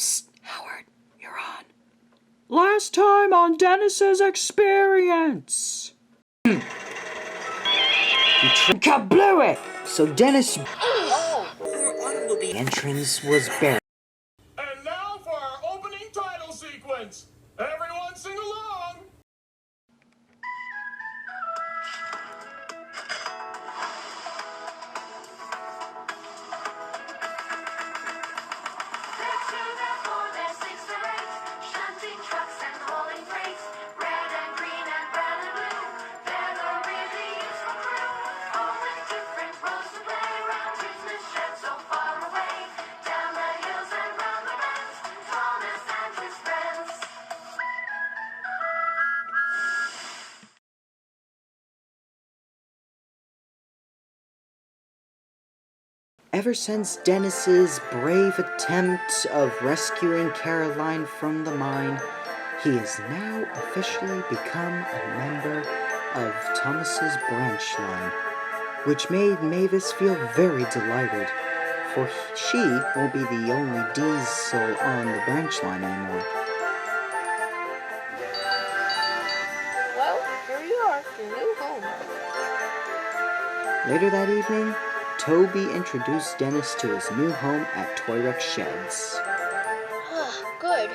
Psst, Howard, you're on. Last time on Dennis's experience. You blew it! So Dennis... The entrance was buried. And now for our opening title sequence. Everyone sing along. Ever since Dennis's brave attempt of rescuing Caroline from the mine, he has now officially become a member of Thomas's branchline, which made Mavis feel very delighted, for she won't be the only diesel on the branchline anymore. Well, here you are, your new home. Later that evening, Toby introduced Dennis to his new home at Toyrex Sheds. Good.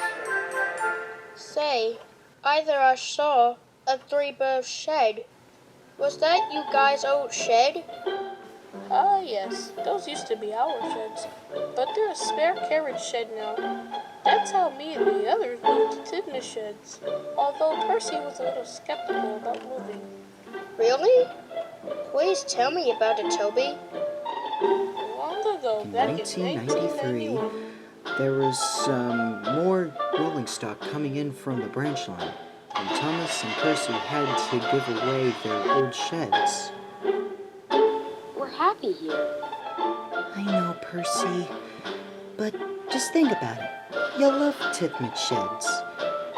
Say, I saw a 3-berth shed. Was that you guys' old shed? Yes. Those used to be our sheds. But they're a spare carriage shed now. That's how me and the others moved to Tidmouth sheds. Although Percy was a little skeptical about moving. Really? Please tell me about it, Toby. Long ago, back in 1993, there was more rolling stock coming in from the branchline, and Thomas and Percy had to give away their old sheds. We're happy here. I know, Percy, but just think about it. You'll love Tidmouth sheds.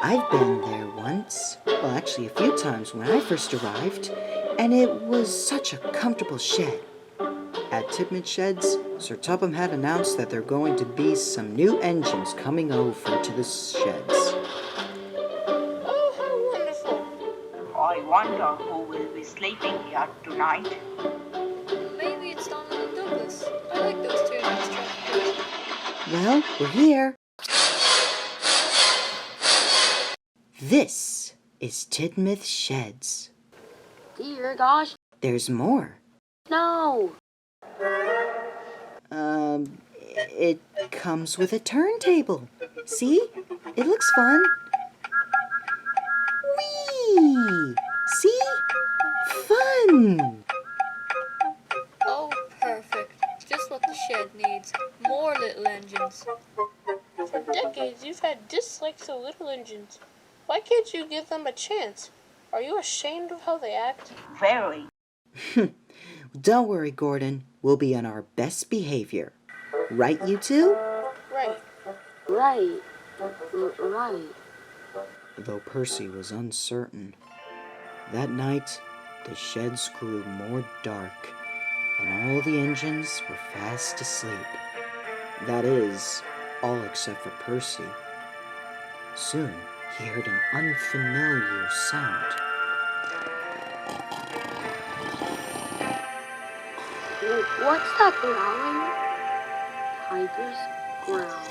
I've been there once, well, actually a few times when I first arrived, and it was such a comfortable shed. At Tidmouth Sheds, Sir Topham had announced that there are going to be some new engines coming over to the sheds. Oh, how wonderful. I wonder who will be sleeping here tonight. Maybe it's Donald and Douglas. I like those two nice tractors. Well, we're here. This is Tidmouth Sheds. Dear gosh. There's more. No. It comes with a turntable. See? It looks fun. Whee! See? Fun! Oh, perfect. Just what the shed needs. More little engines. For decades, you've had dislikes of little engines. Why can't you give them a chance? Are you ashamed of how they act? Very. Don't worry, Gordon. We'll be on our best behavior. Right, you two? Right. Right. Though Percy was uncertain. That night, the sheds grew more dark, and all the engines were fast asleep. That is, all except for Percy. Soon, he heard an unfamiliar sound. What's that growling? Tiger's growl.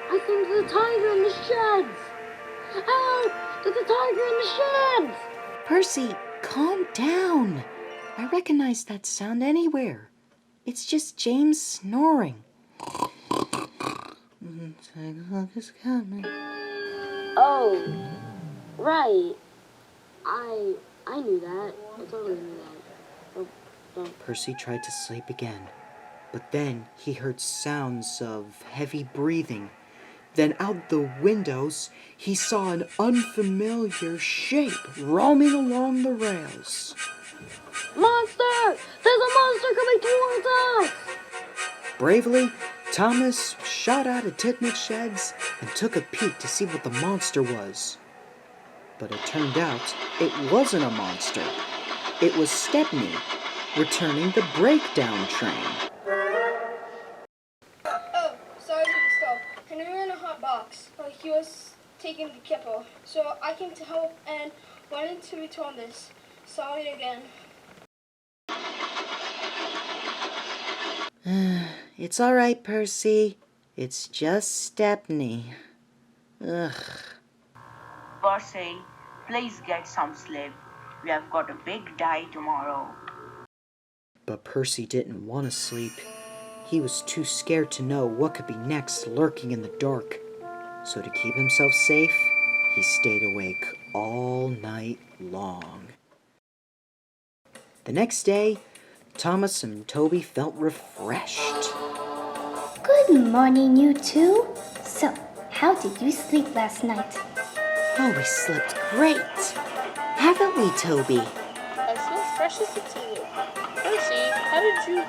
I think there's a tiger in the sheds! Help! There's a tiger in the sheds! Percy, calm down. I recognize that sound anywhere. It's just James snoring. Oh, right. I knew that. I totally knew that. Percy tried to sleep again, but then he heard sounds of heavy breathing. Then out the windows, he saw an unfamiliar shape roaming along the rails. Monster! There's a monster coming towards us! Bravely, Thomas shot out of Tidmouth Sheds and took a peek to see what the monster was. But it turned out it wasn't a monster. It was Stepney, returning the breakdown train. Oh, sorry to stop. Can we hot box. He was taking the kipple. So I came to help and wanted to return this. Sorry again. It's all right, Percy. It's just Stepney. Ugh. Percy, please get some sleep. We have got a big day tomorrow. But Percy didn't want to sleep. He was too scared to know what could be next lurking in the dark. So to keep himself safe, he stayed awake all night long. The next day, Thomas and Toby felt refreshed. Good morning, you two. So, how did you sleep last night? Oh, we slept great. Haven't we, Toby? I feel fresh as a tea. Percy, how did you...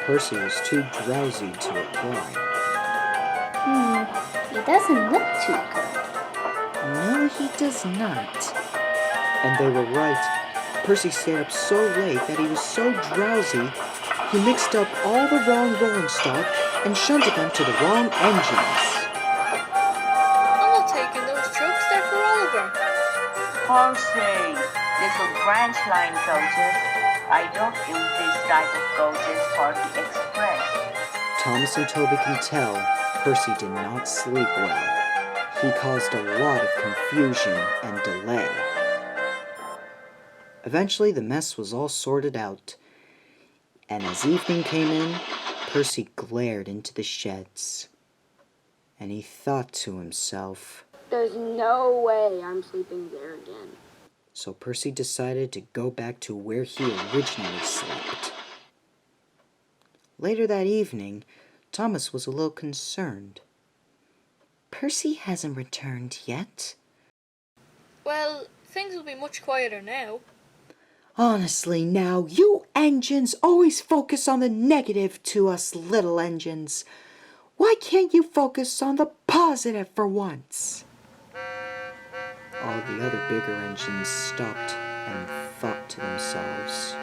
Percy was too drowsy to reply. He doesn't look too good. No, he does not. And they were right. Percy stayed up so late that he was so drowsy, he mixed up all the wrong rolling stock and shunted them to the wrong engines. I'm not taking those trucks, they're for Oliver. Percy, these are branchline coaches. I don't use this type of coaches for the express. Thomas and Toby can tell Percy did not sleep well. He caused a lot of confusion and delay. Eventually, the mess was all sorted out, and as evening came in, Percy glared into the sheds, and he thought to himself, There's no way I'm sleeping there again. so Percy decided to go back to where he originally slept. Later that evening, Thomas was a little concerned. Percy hasn't returned yet. Well, things will be much quieter now. Honestly now, you engines always focus on the negative to us little engines. Why can't you focus on the positive for once? All the other bigger engines stopped and thought to themselves.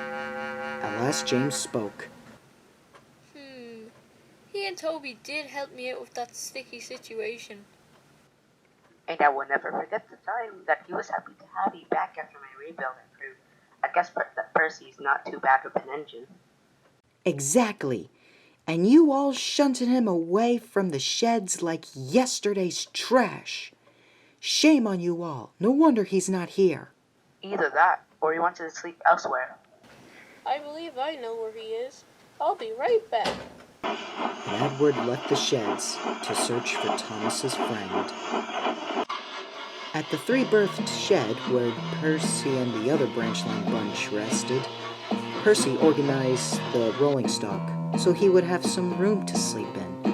At last James spoke. He and Toby did help me out with that sticky situation. And I will never forget the time that he was happy to have me back after my rebuilding crew. I guess that Percy's not too bad of an engine. Exactly. And you all shunted him away from the sheds like yesterday's trash. Shame on you all. No wonder he's not here. Either that, or he wanted to sleep elsewhere. I believe I know where he is. I'll be right back. And Edward left the sheds to search for Thomas's friend. At the three-berthed shed where Percy and the other branchline bunch rested, Percy organized the rolling stock so he would have some room to sleep in.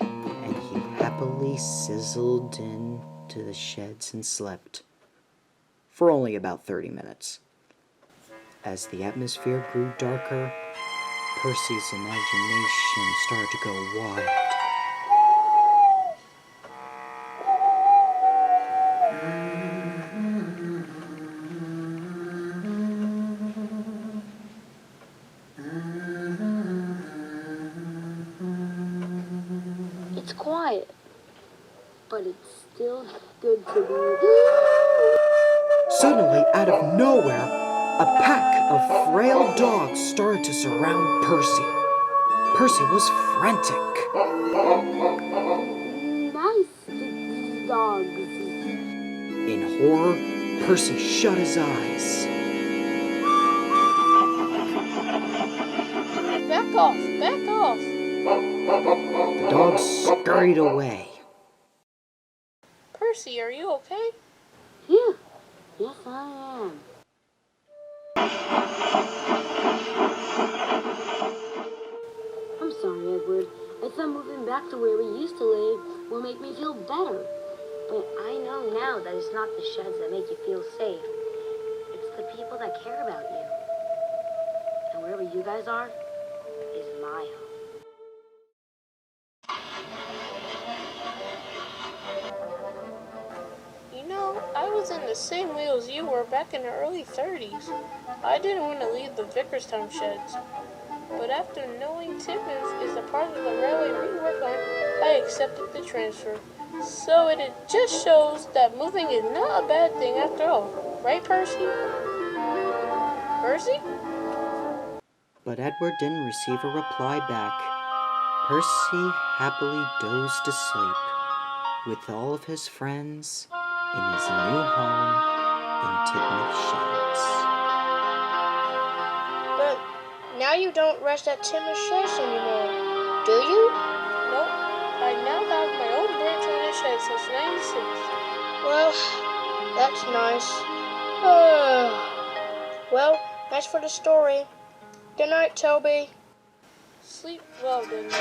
And he happily sizzled into the sheds and slept for only about 30 minutes. As the atmosphere grew darker, Percy's imagination started to go wild. It's quiet, but it's still good to be. Suddenly, out of nowhere, a pack of frail dogs started to surround Percy. Percy was frantic. Nice dogs. In horror, Percy shut his eyes. Back off! Back off! The dogs scurried away. Percy, are you okay? Yeah, yes I am. I'm sorry, Edward. I thought moving back to where we used to live will make me feel better. But I know now that it's not the sheds that make you feel safe. It's the people that care about you. And wherever you guys are is my home. You know, I was in the same way as you were back in the early 30s. I didn't want to leave the Vickerstown sheds. but after knowing Tidmouth is a part of the railway we work on, I accepted the transfer. So it just shows that moving is not a bad thing after all. Right, Percy? Percy? But Edward didn't receive a reply back. Percy happily dozed asleep with all of his friends in his new home in Tidmouth Sheds. But now you don't rest at Tidmouth Sheds anymore, do you? Nope. I now have my own branchline shed since '96. Well, that's nice. Well, thanks for the story. Good night, Toby. Sleep well, Dennis.